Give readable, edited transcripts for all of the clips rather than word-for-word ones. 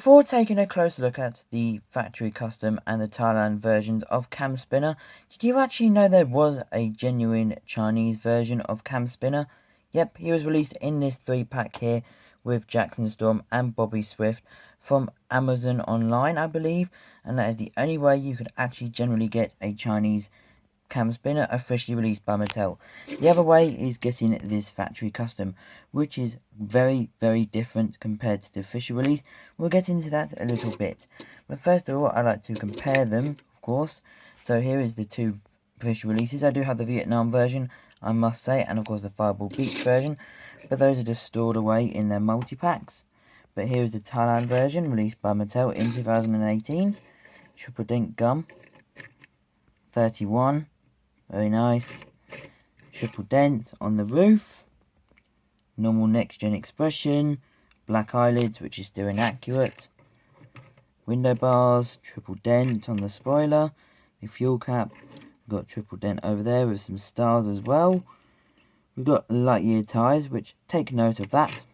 Before taking a closer look at the factory custom and the Thailand versions of Cam Spinner, did you actually know there was a genuine Chinese version of Cam Spinner? Yep, he was released in this 3-pack here with Jackson Storm and Bobby Swift from Amazon Online, I believe, and that is the only way you could actually generally get a Chinese Cam Spinner officially released by Mattel. The other way is getting this factory custom, which is very, very different compared to the official release. We'll get into that a little bit. But first of all, I like to compare them, of course. So here is the two official releases. I do have the Vietnam version, I must say, and of course the Fireball Beach version. But those are just stored away in their multi-packs. But here is the Thailand version, released by Mattel in 2018. Triple Dent Gum, 31. Very nice. Triple Dent on the roof. Normal next gen expression. Black eyelids, which is still inaccurate. Window bars. Triple Dent on the spoiler. The fuel cap. We've got Triple Dent over there with some stars as well. We've got Lightyear tyres, which take note of that.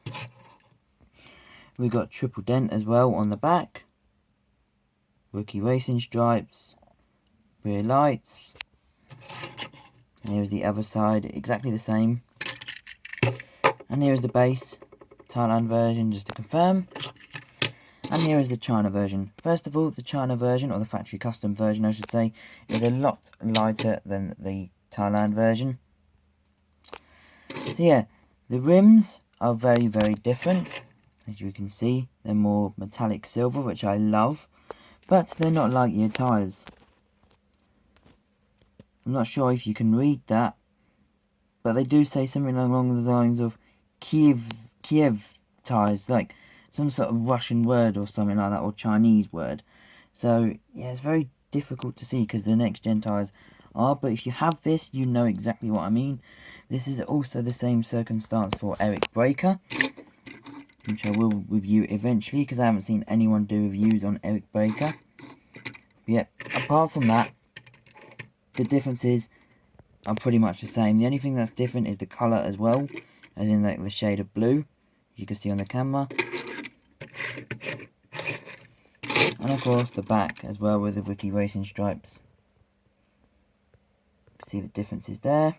We've got Triple Dent as well on the back. Rookie racing stripes. Rear lights. And here's the other side, exactly the same. And here is the base, Thailand version, just to confirm. And here is the China version. First of all, the China version, or the factory custom version I should say, is a lot lighter than the Thailand version. So yeah, the rims are very, very different. As you can see, they're more metallic silver, which I love. But they're not Lightyear tyres. I'm not sure if you can read that, but they do say something along the lines of Kiev tyres, like some sort of Russian word or something like that, or Chinese word. So, yeah, it's very difficult to see because the next gen tyres are, but if you have this, you know exactly what I mean. This is also the same circumstance for Eric Breaker, which I will review eventually because I haven't seen anyone do reviews on Eric Breaker. But yeah, apart from that, the differences are pretty much the same. The only thing that's different is the colour as well, as in like the shade of blue, you can see on the camera. And of course the back as well with the Wiki Racing stripes. You can see the differences there.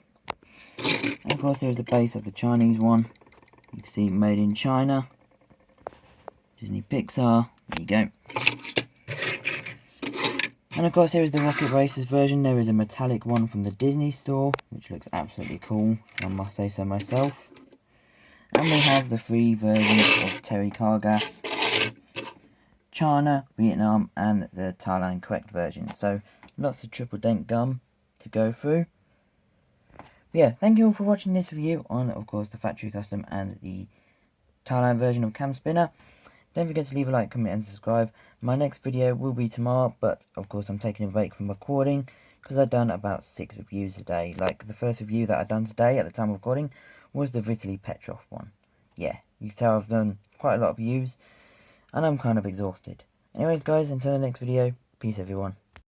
And of course there's the base of the Chinese one. You can see made in China. Disney Pixar. There you go. And of course here is the Rocket Racers version. There is a metallic one from the Disney store, which looks absolutely cool, I must say so myself. And we have the 3 versions of Terry Cargas, China, Vietnam, and the Thailand correct version. So lots of Triple Dent gum to go through. But yeah, thank you all for watching this review on, of course, the factory custom and the Thailand version of Cam Spinner. Don't forget to leave a like, comment and subscribe. My next video will be tomorrow, but of course I'm taking a break from recording because I've done about 6 reviews today. Like the first review that I've done today at the time of recording was the Vitaly Petrov one. Yeah, you can tell I've done quite a lot of views and I'm kind of exhausted. Anyways guys, until the next video, peace everyone.